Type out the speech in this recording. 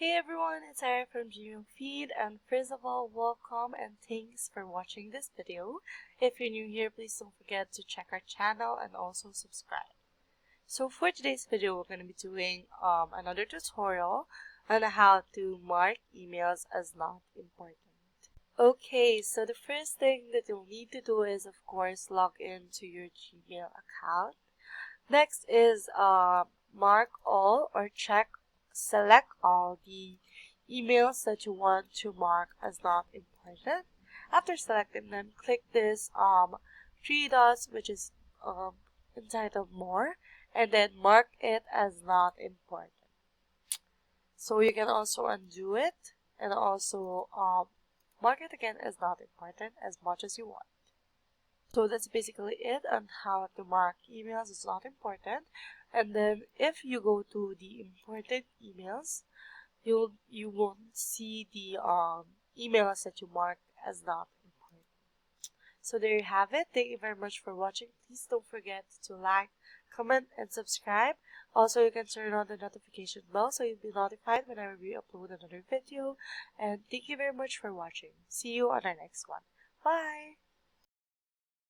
Hey everyone, it's Sarah from gmailfiend, and first of all, welcome and thanks for watching this video. If you're new here, please don't forget to check our channel and also subscribe. So for today's video, we're going to be doing another tutorial on how to mark emails as not important. Okay, so the first thing that you'll need to do is, of course, log into your Gmail account. Next is mark all or select all the emails that you want to mark as not important. After selecting them, click this three dots which is entitled more, and then mark it as not important. So you can also undo it and also mark it again as not important as much as you want. So that's basically it on how to mark emails as not important. And then if you go to the important emails, you won't see the emails that you marked as not important. So there you have it. Thank you very much for watching. Please don't forget to like, comment, and subscribe. Also, you can turn on the notification bell so you'll be notified whenever we upload another video. And thank you very much for watching. See you on our next one. Bye!